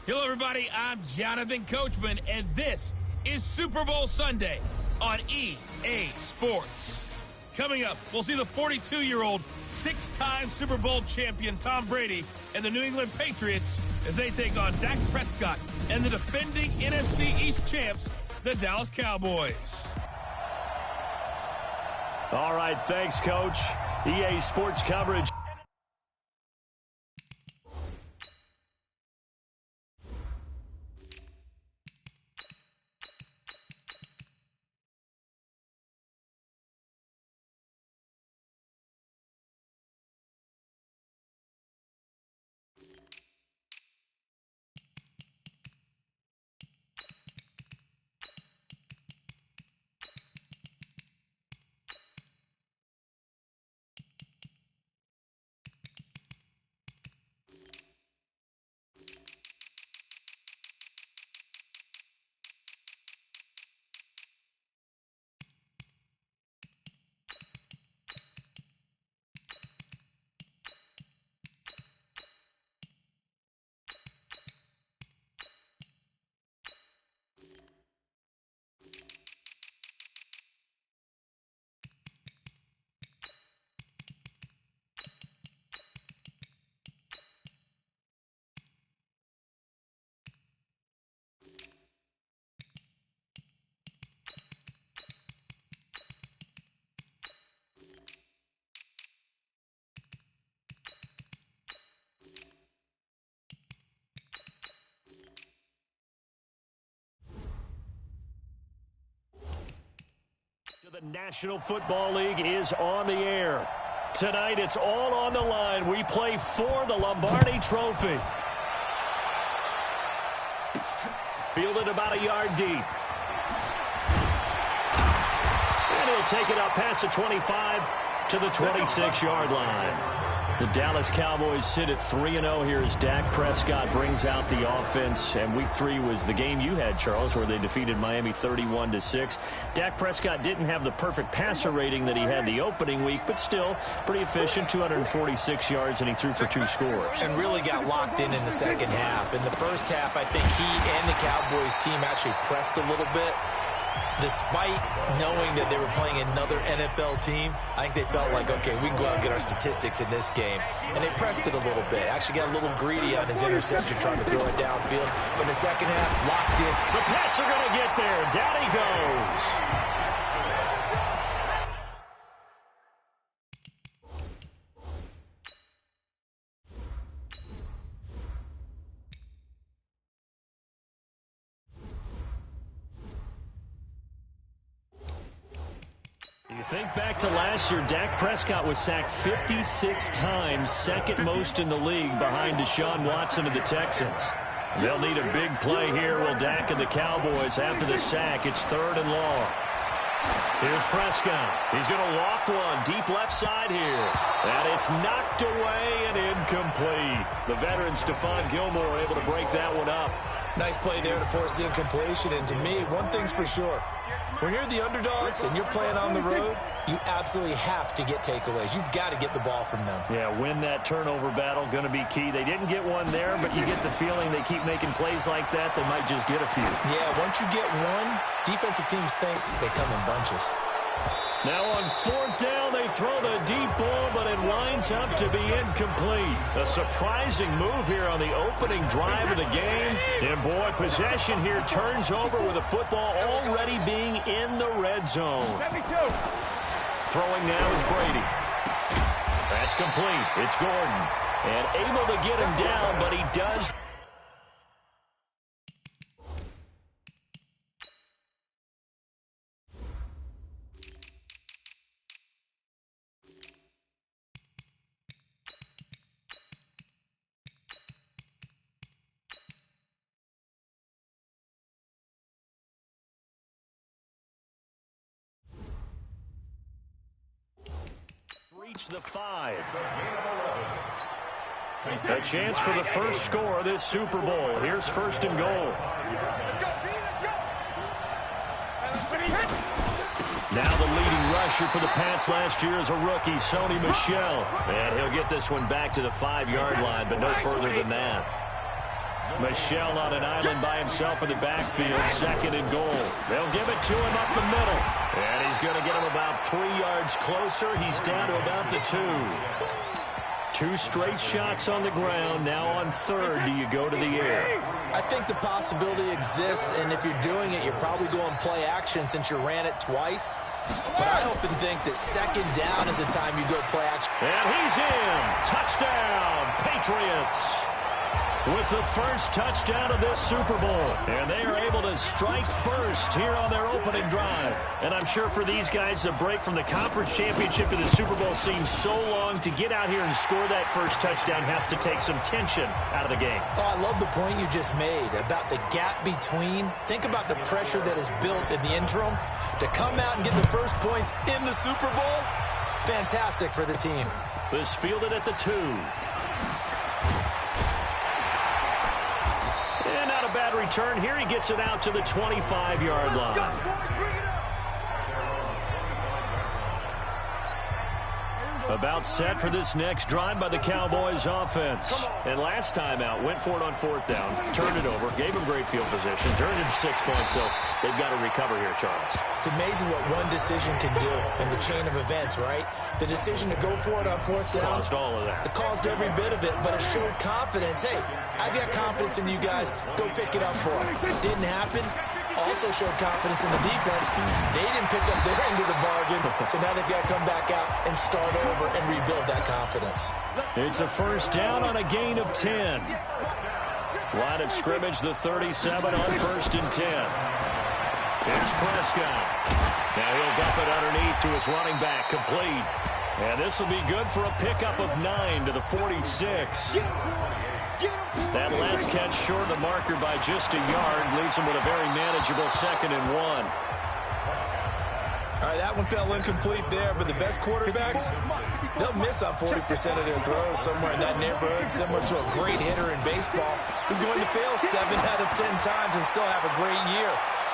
Hello, everybody. I'm Jonathan Coachman, and this is Super Bowl Sunday on EA Sports. Coming up, we'll see the 42-year-old, six-time Super Bowl champion Tom Brady and the New England Patriots as they take on Dak Prescott and the defending NFC East champs, the Dallas Cowboys. All right, thanks, Coach. EA Sports coverage. The National Football League is on the air. Tonight, it's all on the line. We play for the Lombardi Trophy. Fielded about a yard deep. And he'll take it up past the 25 to the 26-yard line. The Dallas Cowboys sit at 3-0 here as Dak Prescott brings out the offense. And Week 3 was the game you had, Charles, where they defeated Miami 31-6. Dak Prescott didn't have the perfect passer rating that he had the opening week, but still pretty efficient, 246 yards, and he threw for 2 scores. And really got locked in the second half. In the first half, I think he and the Cowboys team actually pressed a little bit. Despite knowing that they were playing another NFL team, I think they felt like, okay, we can go out and get our statistics in this game. And they pressed it a little bit. Actually got a little greedy on his interception, trying to throw it downfield. But in the second half, locked in. The Pats are going to get there. Down he goes. You think back to last year, Dak Prescott was sacked 56 times, second most in the league behind Deshaun Watson of the Texans. They'll need a big play here, will Dak and the Cowboys after the sack. It's 3rd and long. Here's Prescott. He's going to loft one deep left side here. And it's knocked away and incomplete. The veteran Stephon Gilmore able to break that one up. Nice play there to force the incompletion. And to me, one thing's for sure. When you're the underdogs and you're playing on the road, you absolutely have to get takeaways. You've got to get the ball from them. Yeah, win that turnover battle, going to be key. They didn't get one there, but you get the feeling they keep making plays like that, they might just get a few. Yeah, once you get one, defensive teams think they come in bunches. Now on 4th down, they throw the deep ball, but it winds up to be incomplete. A surprising move here on the opening drive of the game. And boy, possession here turns over with the football already being in the red zone. 72. Throwing now is Brady. That's complete. It's Gordon. And able to get him down, but he does. Reach the 5. A chance for the first score of this Super Bowl. Here's 1st and goal. Now the leading rusher for the Pats last year is a rookie, Sony Michel. And he'll get this one back to the 5-yard line, but no further than that. Michel on an island by himself in the backfield, second and goal. They'll give it to him up the middle. And he's going to get him about 3 yards closer. He's down to about the 2. 2 straight shots on the ground. Now on third, do you go to the air? I think the possibility exists, and if you're doing it, you're probably going play action since you ran it twice. But I often think that second down is the time you go play action. And he's in. Touchdown, Patriots. With the first touchdown of this Super Bowl. And they are able to strike first here on their opening drive. And I'm sure for these guys, the break from the conference championship to the Super Bowl seems so long. To get out here and score that first touchdown has to take some tension out of the game. Oh, I love the point you just made about the gap between. Think about the pressure that is built in the interim. To come out and get the first points in the Super Bowl, fantastic for the team. This fielded at the 2. And not a bad return here. He gets it out to the 25-yard line. About set for this next drive by the Cowboys offense. And last time out, went for it on 4th down, turned it over, gave him great field position, turned it to 6 points, so they've got to recover here, Charles. It's amazing what one decision can do in the chain of events, right? The decision to go for it on 4th down. Caused all of that. It caused every bit of it, but it showed confidence. Hey, I've got confidence in you guys. Go pick it up for it. Didn't happen. Also showed confidence in the defense. They didn't pick up their end of the bargain, so now they've got to come back out and start over and rebuild that confidence. It's a first down on a gain of 10. Line of scrimmage, the 37 on 1st and 10. Here's Prescott. Now he'll dump it underneath to his running back, complete. And this will be good for a pickup of 9 to the 46. That last catch short of the marker by just a yard leaves him with a very manageable 2nd and 1. All right, that one fell incomplete there, but the best quarterbacks, they'll miss on 40% of their throws somewhere in that neighborhood, similar to a great hitter in baseball who's going to fail 7 out of 10 times and still have a great year.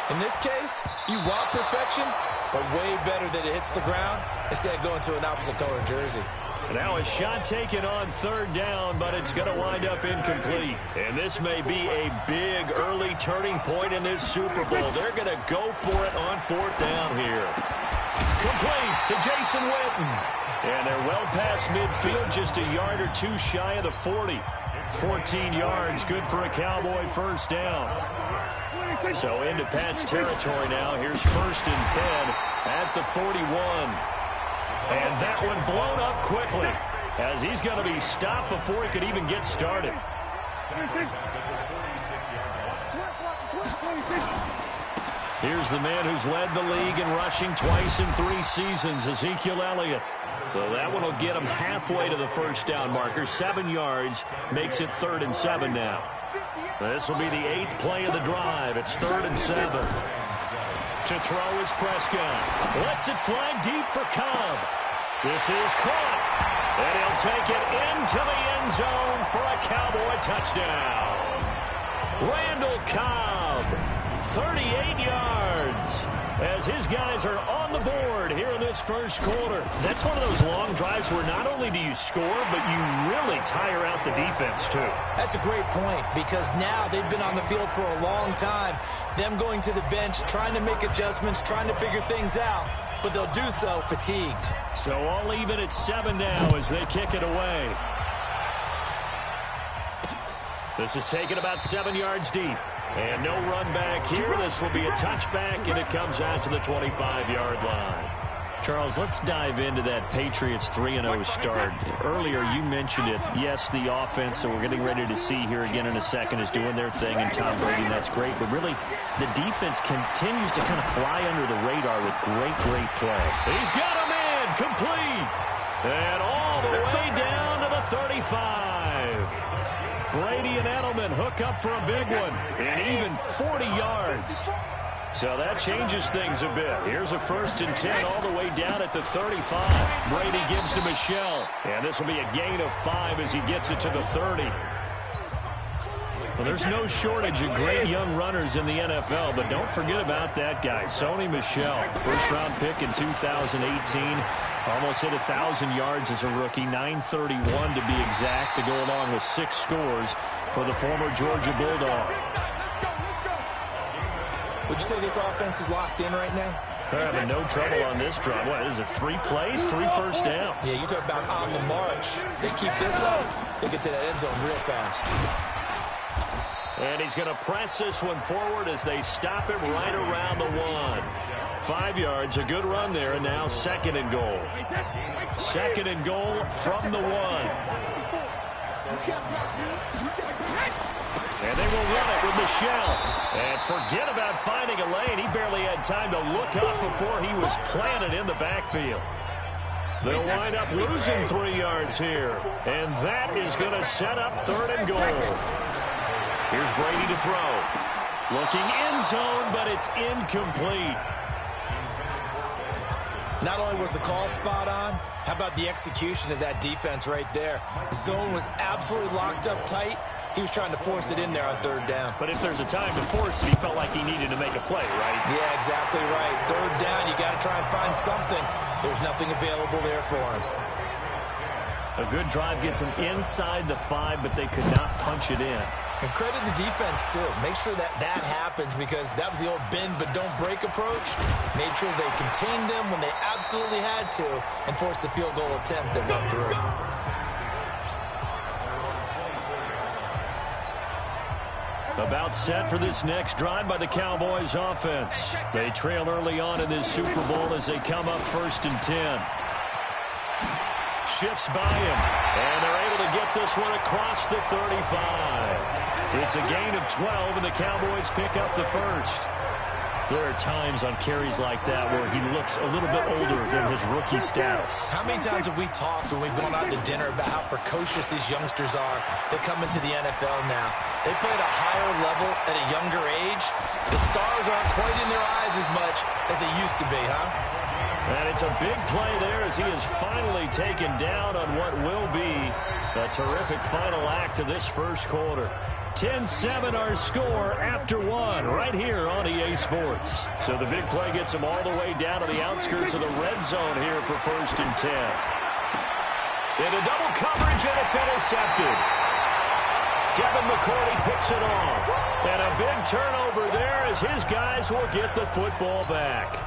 In this case, you want perfection, but way better that it hits the ground instead of going to an opposite color jersey. Now a shot taken on 3rd down, but it's going to wind up incomplete. And this may be a big early turning point in this Super Bowl. They're going to go for it on 4th down here. Complete to Jason Witten. And they're well past midfield, just a yard or 2 shy of the 40. 14 yards, good for a Cowboy first down. So into Pat's territory now. Here's 1st and 10 at the 41. And that one blown up quickly as he's going to be stopped before he could even get started. Here's the man who's led the league in rushing twice in 3 seasons, Ezekiel Elliott. So that one will get him halfway to the first down marker. 7 yards makes it 3rd and 7 now. This will be the 8th play of the drive. It's 3rd and 7. To throw is Prescott. Lets it fly deep for Cobb. This is caught. And he'll take it into the end zone for a Cowboy touchdown. Randall Cobb, 38 yards. As his guys are on the board here in this first quarter. That's one of those long drives where not only do you score, but you really tire out the defense, too. That's a great point because now they've been on the field for a long time. Them going to the bench, trying to make adjustments, trying to figure things out, but they'll do so fatigued. So all even at 7 now as they kick it away. This is taken about 7 yards deep. And no run back here. This will be a touchback, and it comes out to the 25-yard line. Charles, let's dive into that Patriots 3-0 start. Earlier, you mentioned it. Yes, the offense that we're getting ready to see here again in a second is doing their thing, and Tom Brady, that's great. But really, the defense continues to kind of fly under the radar with great, great play. He's got a man complete. And all the way down to the 35. Brady and Edelman hook up for a big one, and even 40 yards. So that changes things a bit. Here's a 1st and 10 all the way down at the 35. Brady gives to Michel, and this will be a gain of 5 as he gets it to the 30. Well, there's no shortage of great young runners in the NFL, but don't forget about that guy, Sony Michel. First-round pick in 2018. Almost hit 1,000 yards as a rookie, 931 to be exact, to go along with 6 scores for the former Georgia Bulldog. Would you say this offense is locked in right now? They're having no trouble on this drive. What is it, 3 plays, 3 first downs? Yeah, you talk about on the march. They keep this up, they get to that end zone real fast. And he's going to press this one forward as they stop him right around the 1. 5 yards, a good run there, and now 2nd and goal. 2nd and goal from the 1. And they will run it with Michelle. And forget about finding a lane. He barely had time to look up before he was planted in the backfield. They'll wind up losing 3 yards here. And that is going to set up 3rd and goal. Here's Brady to throw. Looking end zone, but it's incomplete. Not only was the call spot on, how about the execution of that defense right there? Zone was absolutely locked up tight. He was trying to force it in there on 3rd down. But if there's a time to force it, he felt like he needed to make a play, right? Yeah, exactly right. 3rd down, you got to try and find something. There's nothing available there for him. A good drive gets him inside the 5, but they could not punch it in. And credit the defense, too. Make sure that happens because that was the old bend but don't break approach. Made sure they contained them when they absolutely had to and forced the field goal attempt that went through. About set for this next drive by the Cowboys offense. They trail early on in this Super Bowl as they come up 1st and 10. Shifts by him, and they're able to get this one across the 35. It's a gain of 12, and the Cowboys pick up the 1st. There are times on carries like that where he looks a little bit older than his rookie status. How many times have we talked when we've gone out to dinner about how precocious these youngsters are? They come into the NFL now. They play at a higher level at a younger age. The stars aren't quite in their eyes as much as they used to be, huh? And it's a big play there as he is finally taken down on what will be a terrific final act of this 1st quarter. 10-7 our score after 1 right here on EA Sports. So the big play gets him all the way down to the outskirts of the red zone here for 1st and 10. Into double coverage, and it's intercepted. Devin McCourty picks it off. And a big turnover there as his guys will get the football back.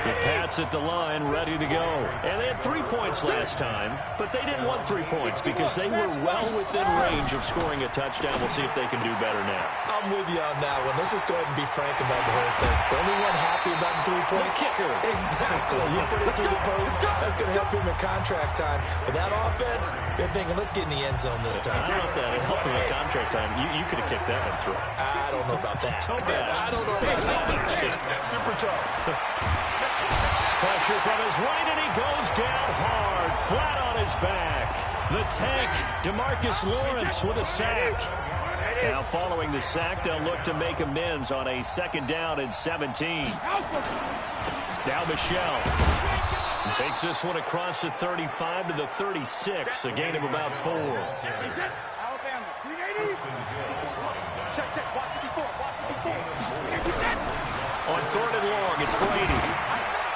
The Pats at the line, ready to go. And they had 3 points last time, but they didn't want 3 points because they were well within range of scoring a touchdown. We'll see if they can do better now. I'm with you on that one. Let's just go ahead and be frank about the whole thing. The only one happy about the 3-point kicker. Exactly. You put it through the post. That's going to help him in contract time. But that offense, they're thinking, let's get in the end zone this time. I don't know if that would help him in contract time. You could have kicked that one through. I don't know about that. Toe bash. I don't know about that. Super toe. Pressure from his right, and he goes down hard, flat on his back. The tank, DeMarcus Lawrence with a sack. Now following the sack, they'll look to make amends on a 2nd down and 17. Now Michelle takes this one across the 35 to the 36, a gain of about 4. On 3rd and long, it's Brady.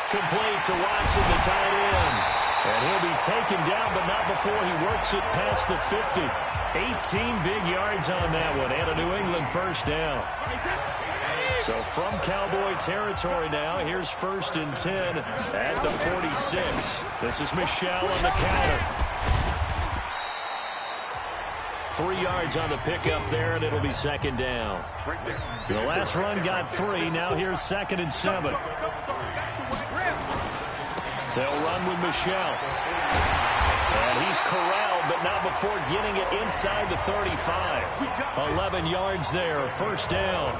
Complete to Watson, the tight end. And he'll be taken down, but not before he works it past the 50. 18 big yards on that one, and a New England 1st down. So from Cowboy territory now, here's 1st and 10 at the 46. This is Michelle on the counter. 3 yards on the pickup there, and it'll be 2nd down. The last run got 3. Now here's 2nd and 7. They'll run with Michelle. And he's corralled, but not before getting it inside the 35. 11 yards there, 1st down.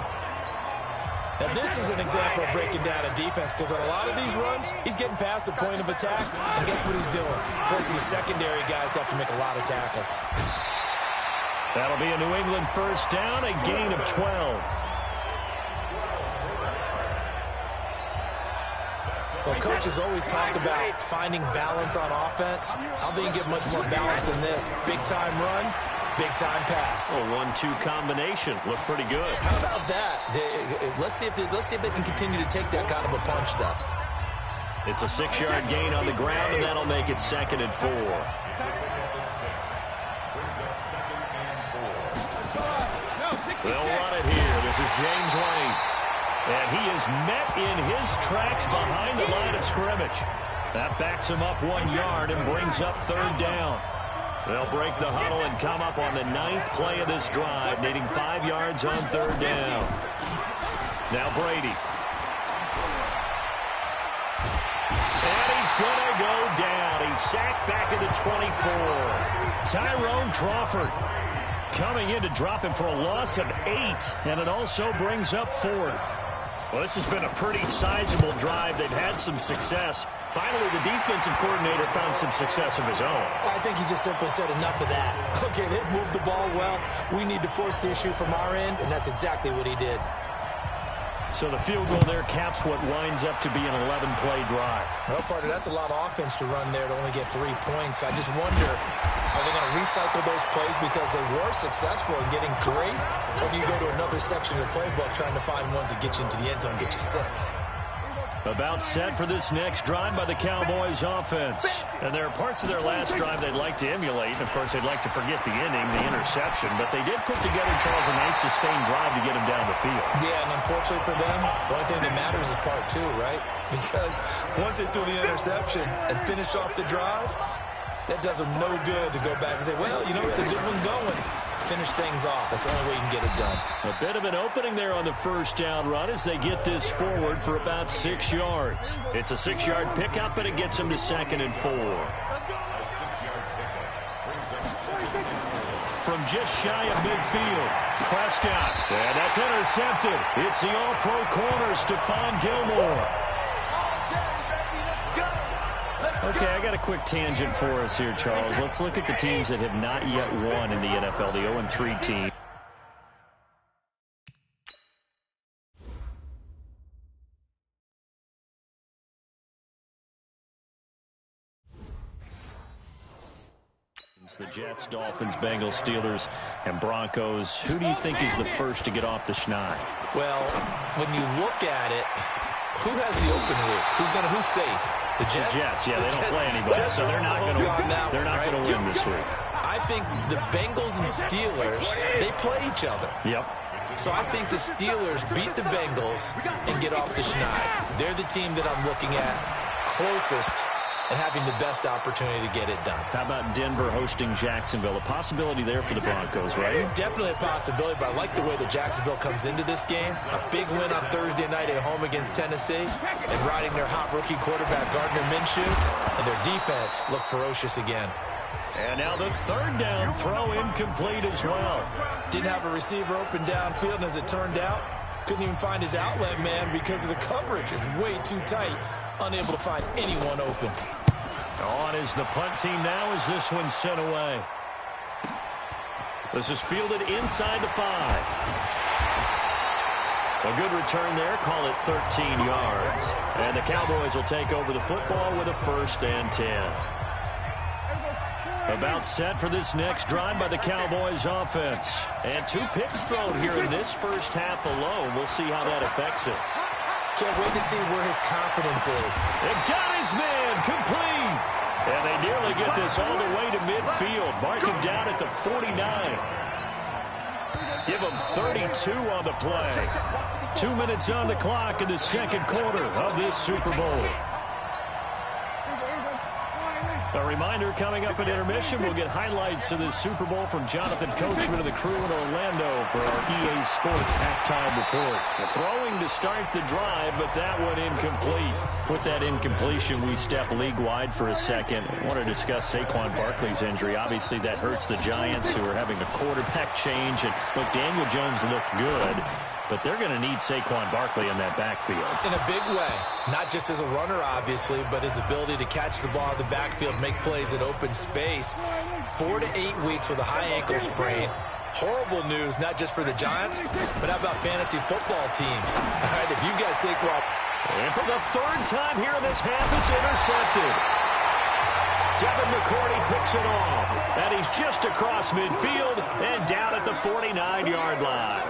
Now, this is an example of breaking down a defense because on a lot of these runs, he's getting past the point of attack, and guess what he's doing? Forcing the secondary guys to have to make a lot of tackles. That'll be a New England 1st down, a gain of 12. Well, coaches always talk about finding balance on offense. I don't think you get much more balance than this. Big-time run, big-time pass. A 1-2 combination. Looked pretty good. How about that? Let's see if they can continue to take that kind of a punch, though. It's a 6-yard gain on the ground, and that'll make it 2nd and 4. is James White. And he is met in his tracks behind the line of scrimmage. That backs him up 1 yard and brings up third down. They'll break the huddle and come up on the 9th play of this drive, needing 5 yards on third down. Now Brady. And he's going to go down. He's sacked back at the 24. Tyrone Crawford coming in to drop him for a loss of 8, and it also brings up 4th. Well, this has been a pretty sizable drive. They've had some success. Finally, the defensive coordinator found some success of his own. I think he just simply said enough of that. Okay, they've moved the ball well. We need to force the issue from our end, and that's exactly what he did. So the field goal there caps what winds up to be an 11-play drive. Well, partner, that's a lot of offense to run there to only get 3 points. I just wonder, are they going to recycle those plays because they were successful in getting 3? Or do you go to another section of the playbook trying to find ones that get you into the end zone and get you 6? About set for this next drive by the Cowboys offense. And there are parts of their last drive they'd like to emulate. And, of course, they'd like to forget the ending, the interception. But they did put together, Charles, a nice sustained drive to get them down the field. Yeah, and unfortunately for them, the only thing that matters is part 2, right? Because once they threw the interception and finished off the drive, that does them no good to go back and say, well, you know, we had a good one going. Finish things off. That's the only way you can get it done. A bit of an opening there on the first down run as they get this forward for about 6 yards. It's a 6-yard pickup, and it gets them to 2nd and 4. From just shy of midfield, Prescott. And that's intercepted. It's the all-pro corner, Stephon Gilmore. Okay, I got a quick tangent for us here, Charles. Let's look at the teams that have not yet won in the NFL, the 0-3 team. The Jets, Dolphins, Bengals, Steelers, and Broncos. Who do you think is the first to get off the schneid? Well, when you look at it, who has the open week? Who's safe? The Jets, yeah, they don't play anybody, so they're not going to win this week. I think the Bengals and Steelers, they play each other. Yep. So I think the Steelers beat the Bengals and get off the schneid. They're the team that I'm looking at closest and having the best opportunity to get it done. How about Denver hosting Jacksonville? A possibility there for the Broncos, right? Definitely a possibility, but I like the way that Jacksonville comes into this game. A big win on Thursday night at home against Tennessee and riding their hot rookie quarterback Gardner Minshew, and their defense look ferocious again. And now the third down throw incomplete as well. Didn't have a receiver open downfield, and as it turned out, couldn't even find his outlet man because of the coverage. It's way too tight. Unable to find anyone open. On is the punt team now as this one's sent away. This is fielded inside the 5. A good return there. Call it 13 yards. And the Cowboys will take over the football with a 1st and 10. About set for this next drive by the Cowboys offense. And 2 picks thrown here in this first half alone. We'll see how that affects it. Can't wait to see where his confidence is. They got his man complete. And they nearly get this all the way to midfield. Mark him down at the 49. Give him 32 on the play. 2 minutes on the clock in the second quarter of this Super Bowl. A reminder, coming up at intermission, we'll get highlights of this Super Bowl from Jonathan Coachman and the crew in Orlando for our EA Sports halftime report. Throwing to start the drive, but that one incomplete. With that incompletion, we step league-wide for a second. I want to discuss Saquon Barkley's injury. Obviously, that hurts the Giants, who are having a quarterback change. And, look, Daniel Jones looked good, but they're going to need Saquon Barkley in that backfield. In a big way. Not just as a runner, obviously, but his ability to catch the ball in the backfield, make plays in open space. 4 to 8 weeks with a high ankle sprain. Horrible news, not just for the Giants, but how about fantasy football teams? All right, if you got Saquon. And for the 3rd time here in this half, it's intercepted. Devin McCourty picks it off. And he's just across midfield and down at the 49-yard line.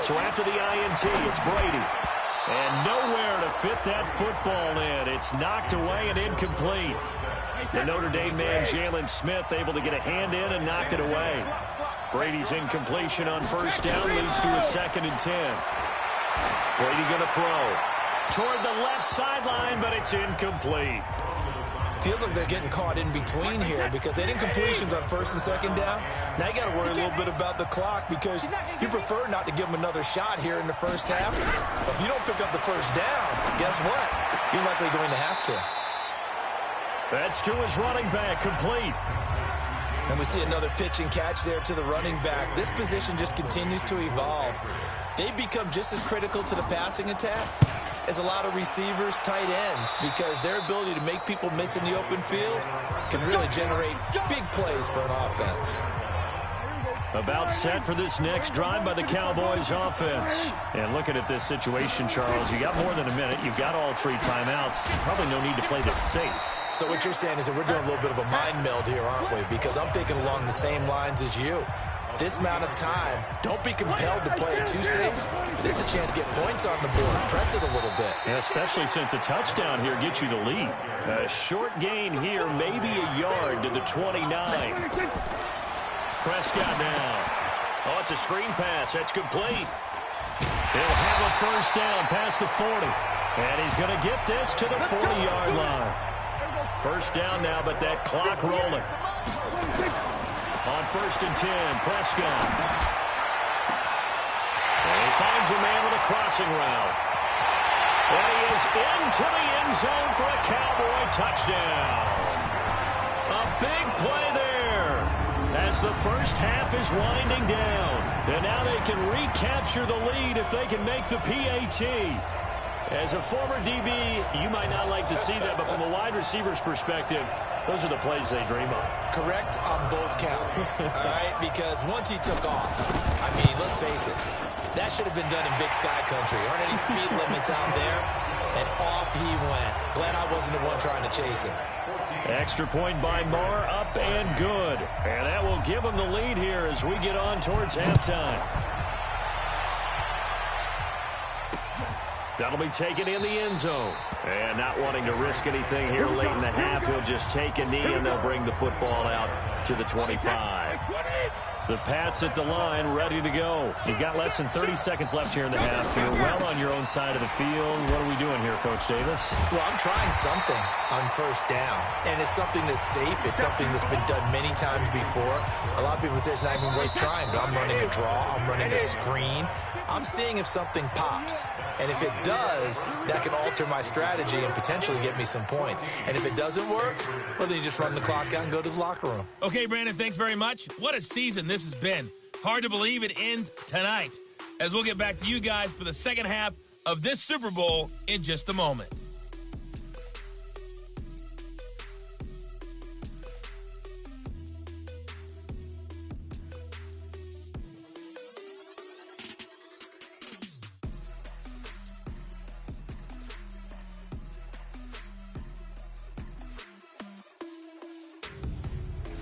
So after the INT, it's Brady. And nowhere to fit that football in. It's knocked away and incomplete. The Notre Dame man, Jalen Smith, able to get a hand in and knock it away. Brady's incompletion on first down leads to a 2nd and 10. Brady going to throw toward the left sideline, but it's incomplete. Feels like they're getting caught in between here because they didn't completions on 1st and 2nd down. Now you got to worry a little bit about the clock because you prefer not to give them another shot here in the first half. But if you don't pick up the first down, guess what? You're likely going to have to. That's to his running back, complete. And we see another pitch and catch there to the running back. This position just continues to evolve. They become just as critical to the passing attack as a lot of receivers, tight ends, because their ability to make people miss in the open field can really generate big plays for an offense. About set for this next drive by the Cowboys offense. And looking at this situation, Charles, you got more than a minute. You've got all 3 timeouts. Probably no need to play this safe. So what you're saying is that we're doing a little bit of a mind meld here, aren't we? Because I'm thinking along the same lines as you. This amount of time, don't be compelled to play it too safe. This is a chance to get points on the board. Press it a little bit. Yeah, especially since a touchdown here gets you the lead. A short gain here, maybe a yard to the 29. Prescott now. Oh, it's a screen pass. That's complete. He'll have a first down past the 40. And he's going to get this to the 40-yard line. First down now, but that clock rolling. On 1st and 10, Prescott. And he finds a man with a crossing route. And he is into the end zone for a Cowboy touchdown. A big play there as the first half is winding down. And now they can recapture the lead if they can make the PAT. As a former DB, you might not like to see that, but from a wide receiver's perspective, those are the plays they dream of. Correct on both counts, all right? Because once he took off, I mean, let's face it, that should have been done in Big Sky Country. Aren't any speed limits out there? And off he went. Glad I wasn't the one trying to chase him. Extra point by Marr, up and good. And that will give them the lead here as we get on towards halftime. That'll be taken in the end zone. And not wanting to risk anything here late in the half, he'll just take a knee and they'll bring the football out to the 25. The Pats at the line, ready to go. You've got less than 30 seconds left here in the half. You're well on your own side of the field. What are we doing here, Coach Davis? Well, I'm trying something on first down. And it's something that's safe. It's something that's been done many times before. A lot of people say it's not even worth trying, but I'm running a draw. I'm running a screen. I'm seeing if something pops. And if it does, that can alter my strategy and potentially get me some points. And if it doesn't work, well, then you just run the clock out and go to the locker room. Okay, Brandon, thanks very much. What a season this has been. Hard to believe it ends tonight, as we'll get back to you guys for the second half of this Super Bowl in just a moment.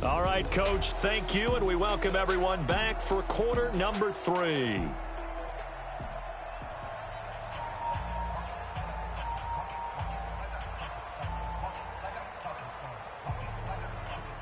All right, Coach, thank you, and we welcome everyone back for quarter number 3.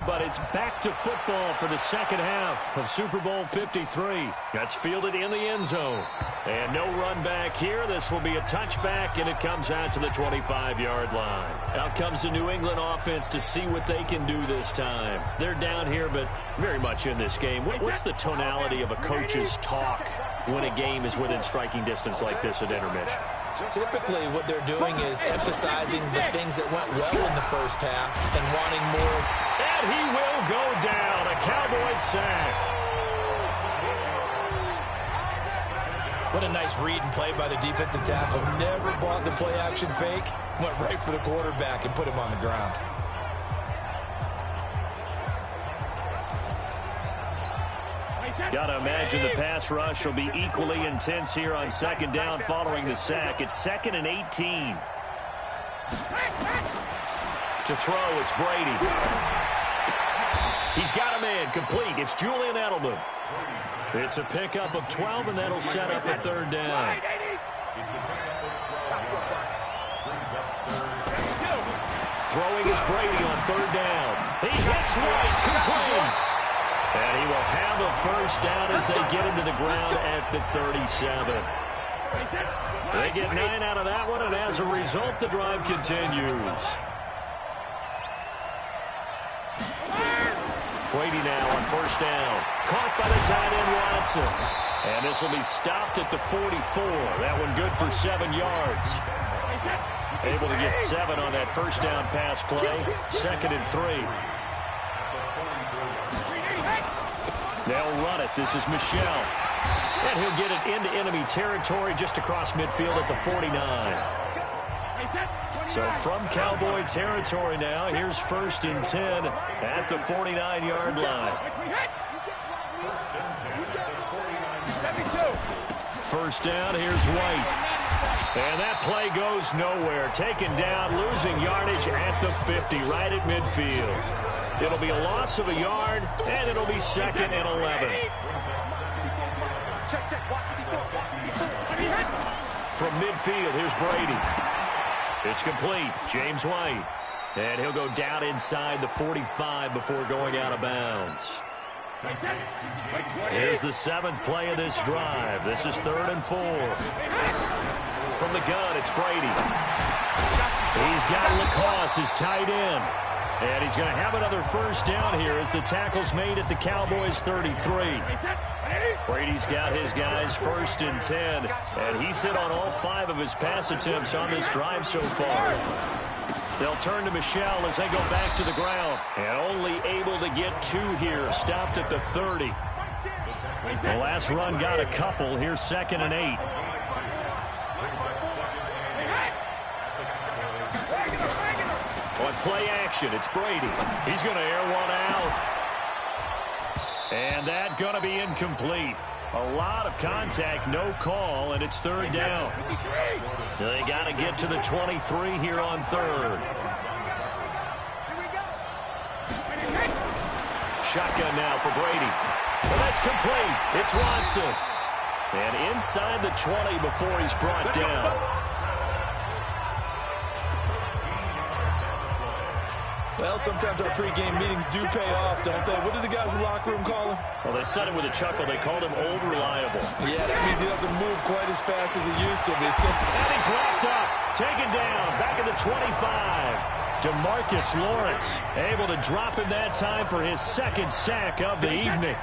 But it's back to football for the second half of Super Bowl 53. That's fielded in the end zone. And no run back here. This will be a touchback, and it comes out to the 25-yard line. Out comes the New England offense to see what they can do this time. They're down here, but very much in this game. What's the tonality of a coach's talk when a game is within striking distance like this at intermission? Typically, what they're doing is emphasizing the things that went well in the first half and wanting more. And he will go down. A Cowboys sack. What a nice read and play by the defensive tackle. Never bought the play-action fake. Went right for the quarterback and put him on the ground. Got to imagine the pass rush will be equally intense here on second down following the sack. It's 2nd and 18. To throw, it's Brady. He's got a man complete. It's Julian Edelman. It's a pickup of 12, and that'll set up a third down. Throwing is Brady on third down. He hits White, complete. And he will have a first down as they get into the ground at the 37. They get 9 out of that one, and as a result, the drive continues. Brady now on first down. Caught by the tight end, Watson. And this will be stopped at the 44. That one good for 7 yards. Able to get 7 on that first down pass play. 2nd and 3. They'll run it. This is Michel. And he'll get it into enemy territory just across midfield at the 49. So from Cowboy territory now, here's 1st and 10 at the 49-yard line. First down, here's White. And that play goes nowhere. Taken down, losing yardage at the 50, right at midfield. It'll be a loss of a yard, and it'll be 2nd and 11. From midfield, here's Brady. It's complete. James White. And he'll go down inside the 45 before going out of bounds. Here's the 7th play of this drive. This is 3rd and 4. From the gun, it's Brady. He's got Lacoste, his tight end. And he's going to have another first down here as the tackle's made at the Cowboys' 33. Brady's got his guys 1st and 10. And he's hit on all 5 of his pass attempts on this drive so far. They'll turn to Michel as they go back to the ground. And only able to get 2 here. Stopped at the 30. The last run got a couple. Here's 2nd and 8. On play action, it's Brady. He's going to air one out. And that going to be incomplete. A lot of contact, no call, and it's 3rd down. They got to get to the 23 here on 3rd. Shotgun now for Brady. Well, that's complete. It's Watson. And inside the 20 before he's brought down. Well, sometimes our pregame meetings do pay off, don't they? What did the guys in the locker room call him? Well, they said it with a chuckle. They called him Old Reliable. Yeah, that means he doesn't move quite as fast as he used to. But he's still... And he's wrapped up. Taken down. Back at the 25. DeMarcus Lawrence able to drop him that time for his 2nd sack of the evening.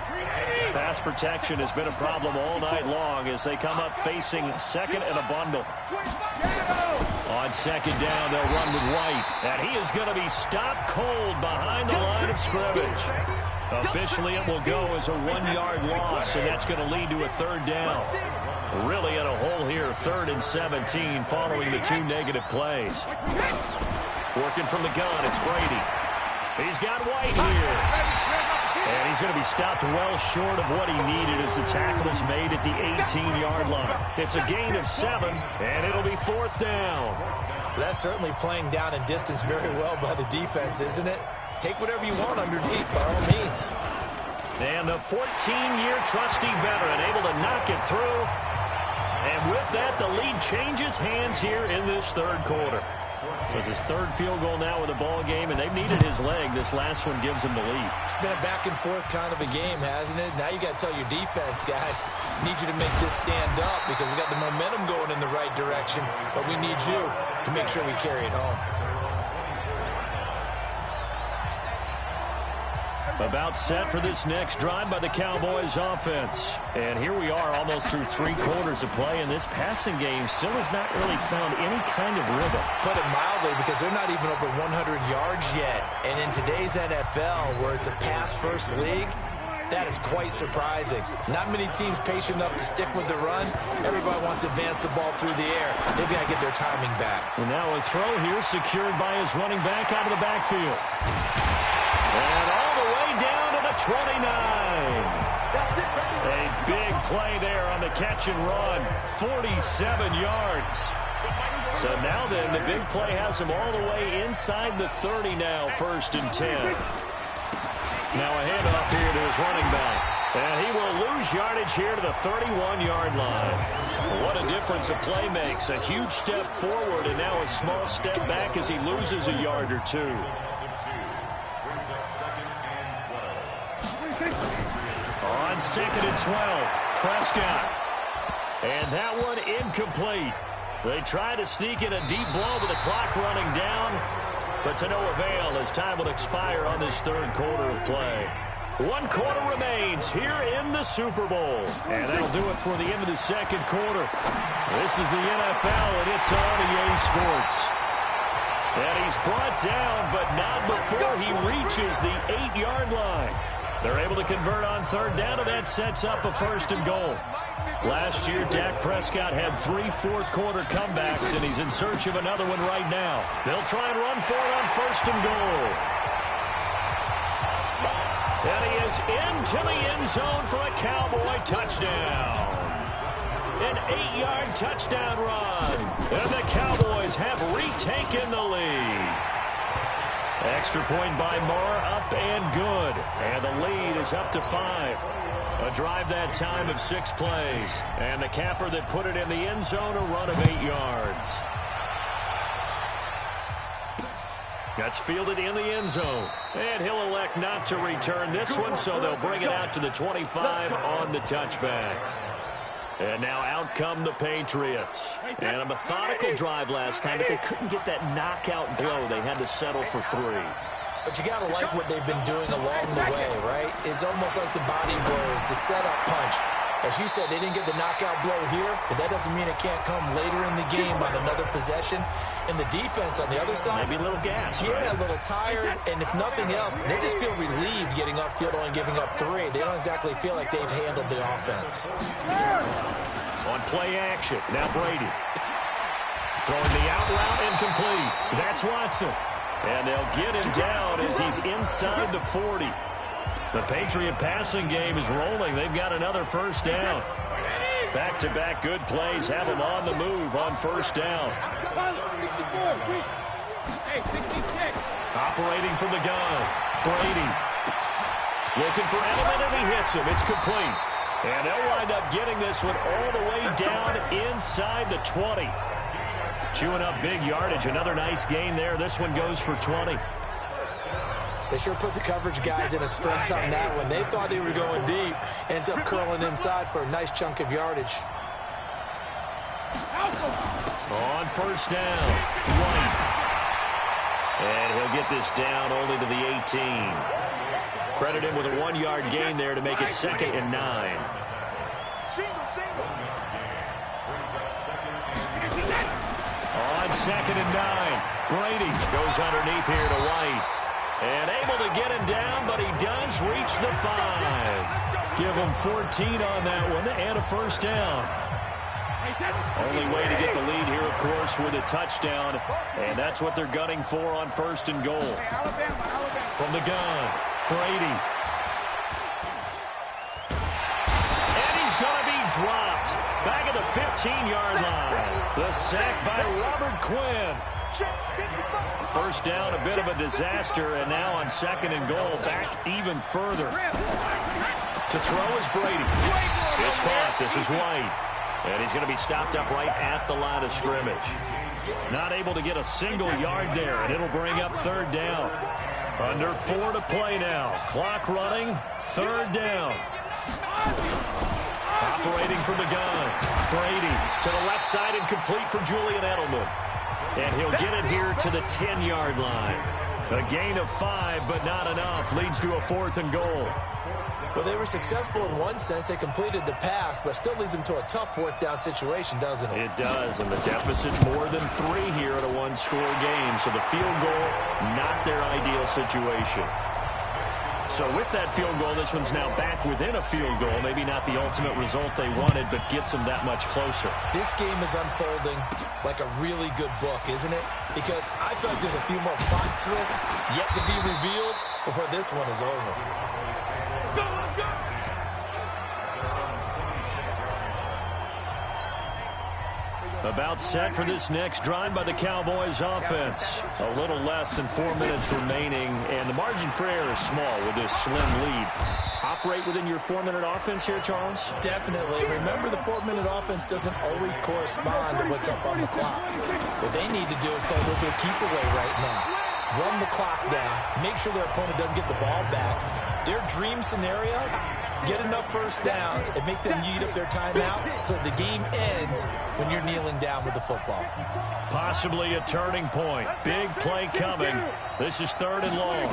Pass protection has been a problem all night long as they come up facing 2nd and a bundle. On 2nd down, they'll run with White. And he is going to be stopped cold behind the line of scrimmage. Officially, it will go as a 1-yard loss, and that's going to lead to a 3rd down. Really in a hole here, 3rd and 17 following the 2 negative plays. Working from the gun, it's Brady. He's got White here. And he's going to be stopped well short of what he needed as the tackle is made at the 18-yard line. It's a gain of 7, and it'll be 4th down. That's certainly playing down in distance very well by the defense, isn't it? Take whatever you want underneath, by all means. And the 14-year trusty veteran able to knock it through. And with that, the lead changes hands here in this 3rd quarter. So it's his 3rd field goal now with the ball game, and they've needed his leg. This last one gives him the lead. It's been a back-and-forth kind of a game, hasn't it? Now you got to tell your defense, guys, need you to make this stand up because we got the momentum going in the right direction, but we need you to make sure we carry it home. About set for this next drive by the Cowboys offense. And here we are almost through 3 quarters of play, and this passing game still has not really found any kind of rhythm. Put it mildly, because they're not even over 100 yards yet. And in today's NFL, where it's a pass-first league, that is quite surprising. Not many teams patient enough to stick with the run. Everybody wants to advance the ball through the air. They've got to get their timing back. And now a throw here secured by his running back out of the backfield. And all the way down to the 29. A big play there on the catch and run. 47 yards. So now then, the big play has him all the way inside the 30 now, 1st and 10. Now a handoff here to his running back. And he will lose yardage here to the 31-yard line. What a difference a play makes. A huge step forward and now a small step back as he loses a yard or two. On 2nd and 12, Prescott. And that one incomplete. They try to sneak in a deep blow with the clock running down, but to no avail as time will expire on this third quarter of play. 1 quarter remains here in the Super Bowl. And that'll do it for the end of the second quarter. This is the NFL, and it's on EA Sports. And he's brought down, but not before he reaches the 8-yard line. They're able to convert on third down, and that sets up a 1st and goal. Last year, Dak Prescott had 3 fourth-quarter comebacks, and he's in search of another one right now. They'll try and run for it on 1st and goal. And he is into the end zone for a Cowboy touchdown. An 8-yard touchdown run. And the Cowboys have retaken the lead. Extra point by Moore, up and good. And the lead is up to 5. A drive that time of 6 plays. And the capper that put it in the end zone, a run of 8 yards. That's fielded in the end zone. And he'll elect not to return this one, so they'll bring it out to the 25 on the touchback. And now out come the Patriots. And a methodical drive last time, but they couldn't get that knockout blow. They had to settle for 3. But you got to like what they've been doing along the way, right? It's almost like the body blows, the setup punch. As you said, they didn't get the knockout blow here, but that doesn't mean it can't come later in the game on another possession. And the defense on the other side, maybe a little gas. Yeah, right? A little tired. And if nothing else, they just feel relieved getting upfield only giving up 3. They don't exactly feel like they've handled the offense. On play action, now Brady. Throwing the out route incomplete. That's Watson. And they'll get him down as he's inside the 40. The Patriot passing game is rolling. They've got another 1st down. Back-to-back good plays have them on the move on 1st down. Operating from the gun. Brady. Looking for Edelman, and he hits him. It's complete. And they'll wind up getting this one all the way down inside the 20. Chewing up big yardage. Another nice gain there. This one goes for 20. They sure put the coverage guys in a stress on that one. They thought they were going deep. Ends up curling inside for a nice chunk of yardage. On 1st down, White. And he'll get this down only to the 18. Credit him with a 1-yard gain there to make it 2nd and 9. On 2nd and 9, Brady goes underneath here to White. And able to get him down, but he does reach the 5. Give him 14 on that one and a 1st down. Only way to get the lead here, of course, with a touchdown. And that's what they're gunning for on 1st and goal. From the gun, Brady. And he's going to be dropped. Back at the 15-yard line. The sack by Robert Quinn. 1st down, a bit of a disaster, and now on 2nd and goal, back even further. To throw is Brady. It's caught. This is White. And he's going to be stopped up right at the line of scrimmage. Not able to get a single yard there, and it'll bring up 3rd down. Under 4 to play now. Clock running, 3rd down. Operating from the gun. Brady to the left side and complete for Julian Edelman. And he'll get it here to the 10-yard line. A gain of 5, but not enough. Leads to a 4th and goal. Well, they were successful in one sense. They completed the pass, but still leads them to a tough 4th down situation, doesn't it? It does, and the deficit more than 3 here in a 1-score game. So the field goal, not their ideal situation. So with that field goal, this one's now back within a field goal. Maybe not the ultimate result they wanted, but gets them that much closer. This game is unfolding like a really good book, isn't it? Because I feel like there's a few more plot twists yet to be revealed before this one is over. About set for this next drive by the Cowboys offense. A little less than 4 minutes remaining, and the margin for error is small with this slim lead. operate within your 4-minute offense here, Charles? Definitely. Remember, the 4-minute offense doesn't always correspond to what's up on the clock. What they need to do is play a little bit of keep away right now. Run the clock down. Make sure their opponent doesn't get the ball back. Their dream scenario, get enough first downs and make them eat up their timeouts so the game ends when you're kneeling down with the football. Possibly a turning point. Big play coming. This is 3rd and long.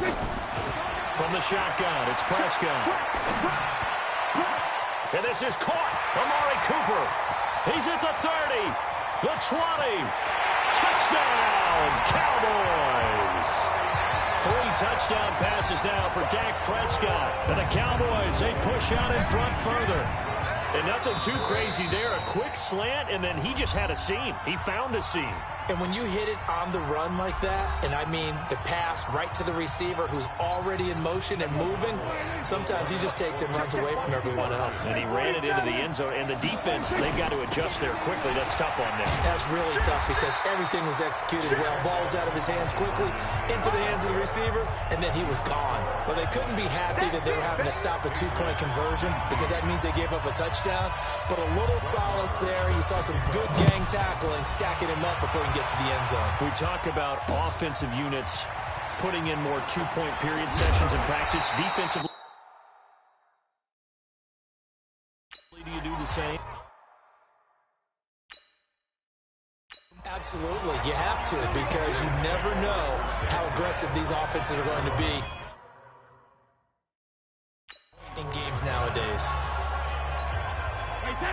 From the shotgun, it's Prescott. And this is caught. Amari Cooper. He's at the 30, the 20. Touchdown, Cowboys. 3 touchdown passes now for Dak Prescott. And the Cowboys, they push out in front further. And nothing too crazy there. A quick slant, and then he just had a seam. He found a seam. And when you hit it on the run like that, and I mean the pass right to the receiver who's already in motion and moving, sometimes he just takes it and runs away from everyone else. And he ran it into the end zone. And the defense, they've got to adjust there quickly. That's tough on them. That's really tough because everything was executed well. Ball was out of his hands quickly, into the hands of the receiver, and then he was gone. Well, they couldn't be happy that they were having to stop a 2-point conversion because that means they gave up a touchdown. But a little solace there. You saw some good gang tackling, stacking him up before he get to the end zone. We talk about offensive units putting in more 2-point period sessions in practice. Defensively, do you do the same? Absolutely. You have to because you never know how aggressive these offenses are going to be in games nowadays.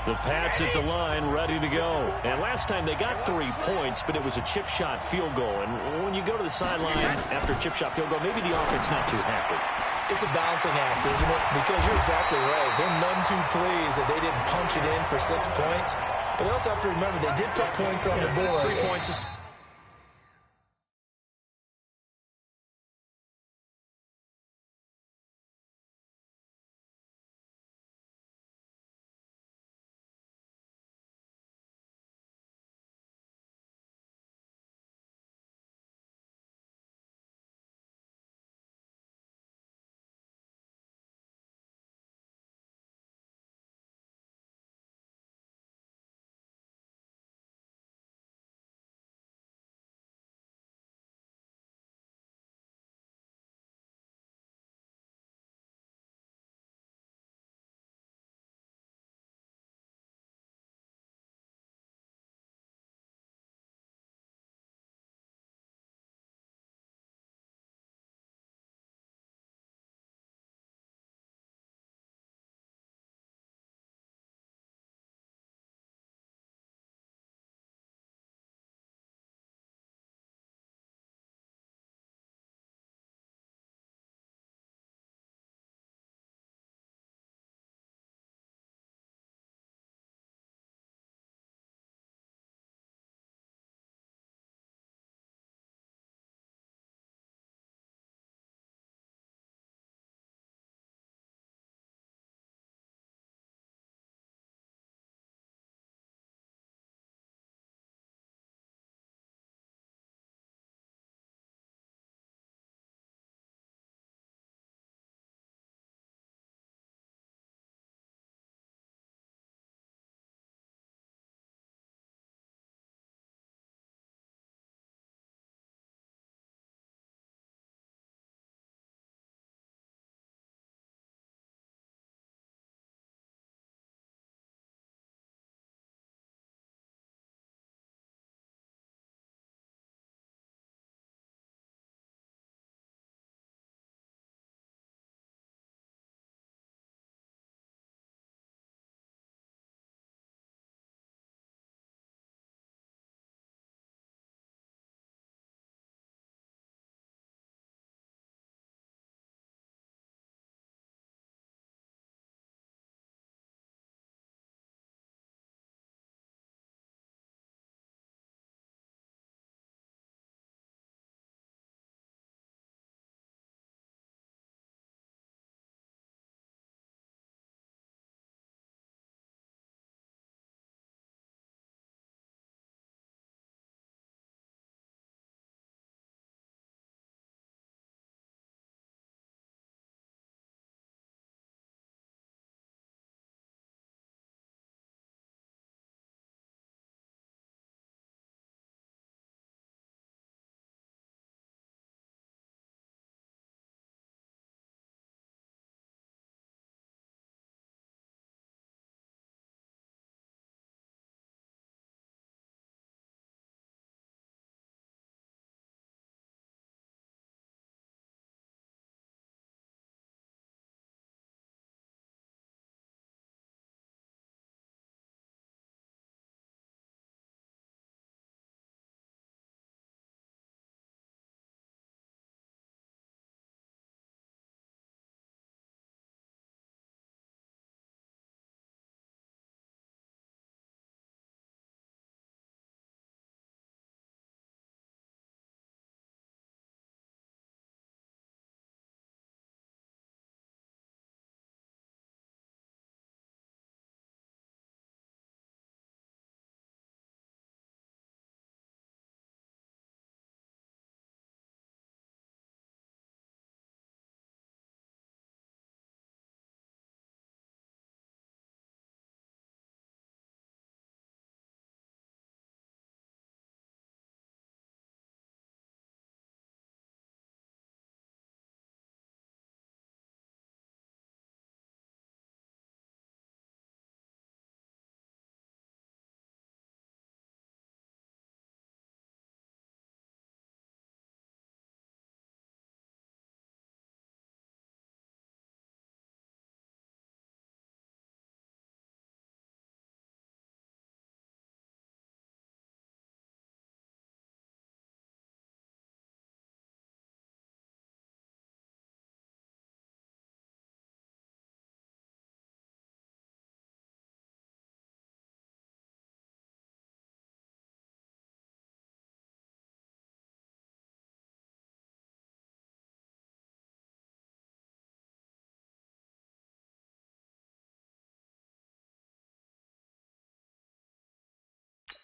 The Pats at the line, ready to go. And last time they got 3 points, but it was a chip shot field goal. And when you go to the sideline after a chip shot field goal, maybe the offense not too happy. It's a balancing act, isn't it? Because you're exactly right. They're none too pleased that they didn't punch it in for 6 points. But they also have to remember they did put points on the board. 3 points is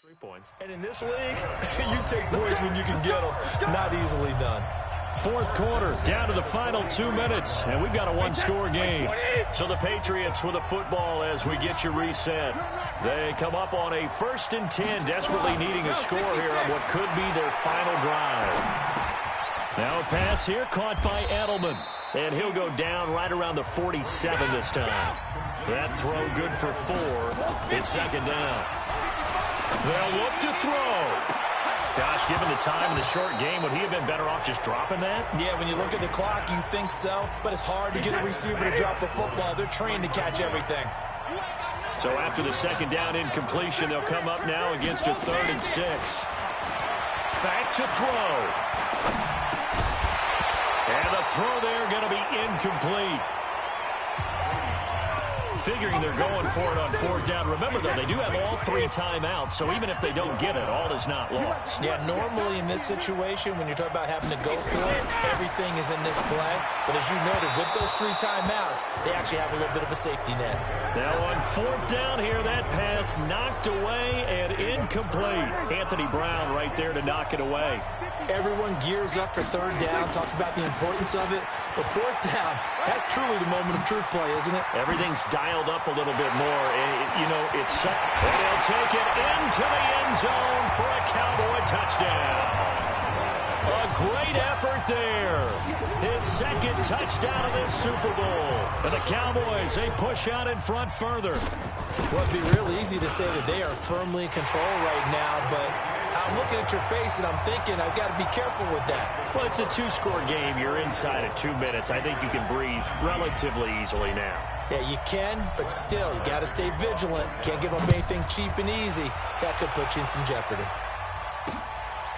3 points. And in this league, you take points when you can get them. Not easily done. Fourth quarter, down to the final 2 minutes, and we've got a one-score game. So the Patriots with the football as we get you reset. They come up on a 1st and 10, desperately needing a score here on what could be their final drive. Now a pass here caught by Edelman, and he'll go down right around the 47 this time. That throw good for 4. It's second down. They'll look to throw. Gosh, given the time in the short game, would he have been better off just dropping that? Yeah, when you look at the clock, you think so, but it's hard to get a receiver to drop a football. They're trained to catch everything. So after the second down incompletion, they'll come up now against a 3rd and 6. Back to throw. And the throw there going to be incomplete. Figuring they're going for it on 4th down. Remember, though, they do have all 3 timeouts, so even if they don't get it, all is not lost. Yeah, normally in this situation, when you're talking about having to go for it, everything is in this play. But as you noted, with those 3 timeouts, they actually have a little bit of a safety net. Now on 4th down here, that pass knocked away and incomplete. Anthony Brown right there to knock it away. Everyone gears up for 3rd down, talks about the importance of it. But 4th down, that's truly the moment of truth play, isn't it? Everything's dialed up a little bit more. And, it's set. And he'll take it into the end zone for a Cowboy touchdown. A great effort there. His 2nd touchdown of this Super Bowl. And the Cowboys, they push out in front further. Well, it'd be real easy to say that they are firmly in control right now, but I'm looking at your face and I'm thinking I've got to be careful with that. Well, it's a 2-score game. You're inside of 2 minutes. I think you can breathe relatively easily now. Yeah, you can, but still, you got to stay vigilant. Can't give up anything cheap and easy. That could put you in some jeopardy.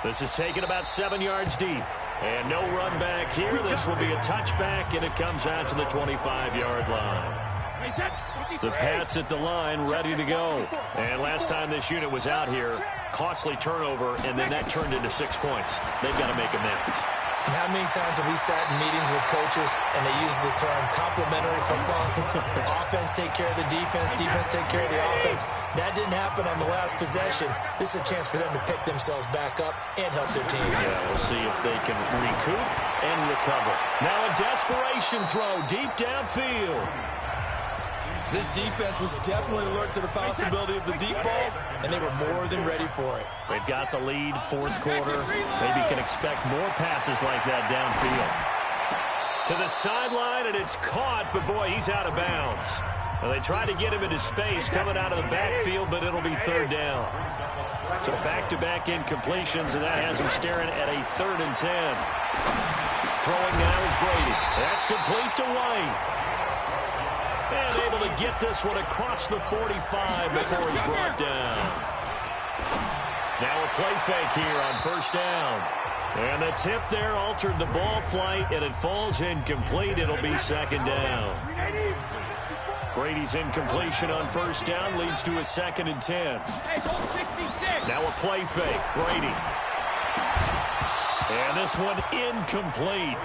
This is taken about 7 yards deep. And no run back here. This will be a touchback, and it comes out to the 25-yard line. The Pats at the line, ready to go. And last time this unit was out here, costly turnover, and then that turned into 6 points. They've got to make amends. And how many times have we sat in meetings with coaches and they use the term complementary football? Offense take care of the defense, defense take care of the offense. That didn't happen on the last possession. This is a chance for them to pick themselves back up and help their team. Yeah, we'll see if they can recoup and recover. Now a desperation throw deep downfield. This defense was definitely alert to the possibility of the deep ball, and they were more than ready for it. They've got the lead, 4th quarter. Maybe can expect more passes like that downfield. To the sideline, and it's caught, but boy, he's out of bounds. Well, they tried to get him into space coming out of the backfield, but it'll be 3rd down. So back-to-back incompletions, and that has him staring at a 3rd and 10. Throwing now is Brady. That's complete to White. And able to get this one across the 45 before he's brought down. Now a play fake here on 1st down. And the tip there altered the ball flight, and it falls incomplete. It'll be 2nd down. Brady's incompletion on 1st down leads to a 2nd and 10. Now a play fake. Brady. And this one incomplete.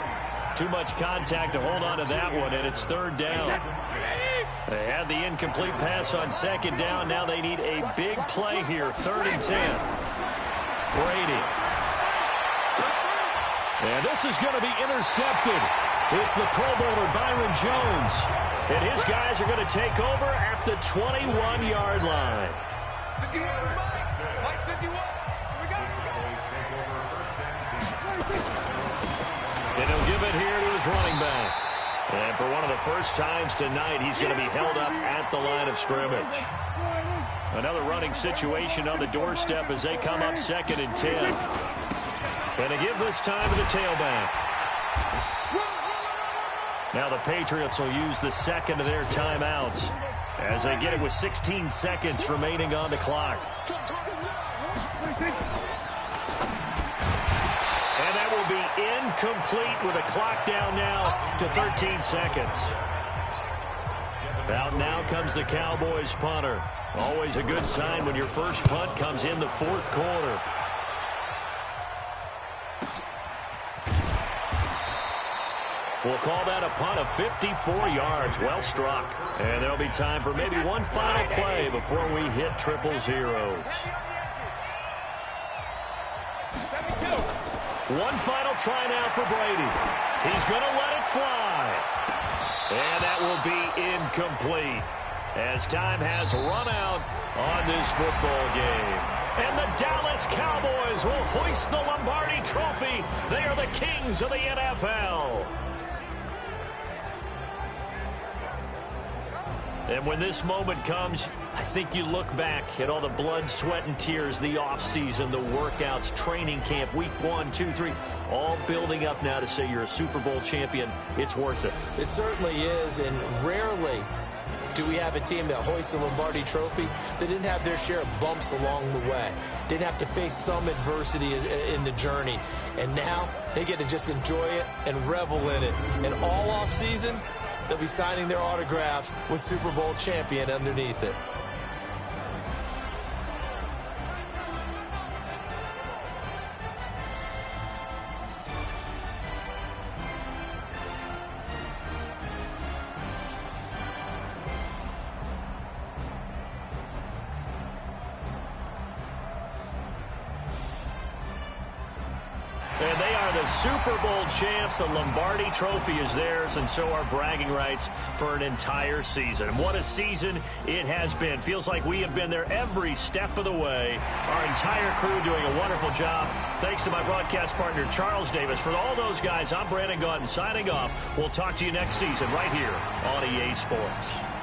Too much contact to hold on to that one, and it's 3rd down. They had the incomplete pass on 2nd down. Now they need a big play here. 3rd and 10. Brady. And this is going to be intercepted. It's the Pro Bowler Byron Jones. And his guys are going to take over at the 21-yard line. And he'll give it here to his running back. And for one of the first times tonight, he's going to be held up at the line of scrimmage. Another running situation on the doorstep as they come up 2nd and 10. And they give this time to the tailback. Now the Patriots will use the 2nd of their timeouts as they get it with 16 seconds remaining on the clock. Incomplete with a clock down now to 13 seconds. Out now comes the Cowboys punter. Always a good sign when your first punt comes in the 4th quarter. We'll call that a punt of 54 yards. Well struck. And there'll be time for maybe one final play before we hit triple zeros. One final try now for Brady. He's going to let it fly. And that will be incomplete as time has run out on this football game. And the Dallas Cowboys will hoist the Lombardi Trophy. They are the kings of the NFL. And when this moment comes, I think you look back at all the blood, sweat, and tears, the offseason, the workouts, training camp, week 1, 2, 3, all building up now to say you're a Super Bowl champion. It's worth it. It certainly is, and rarely do we have a team that hoists the Lombardi Trophy that didn't have their share of bumps along the way, didn't have to face some adversity in the journey, and now they get to just enjoy it and revel in it. And all offseason, they'll be signing their autographs with Super Bowl champion underneath it. And they are the Super Bowl champs. The Lombardi Trophy is theirs, and so are bragging rights for an entire season. What a season it has been. Feels like we have been there every step of the way. Our entire crew doing a wonderful job. Thanks to my broadcast partner, Charles Davis. For all those guys, I'm Brandon Gaudin signing off. We'll talk to you next season right here on EA Sports.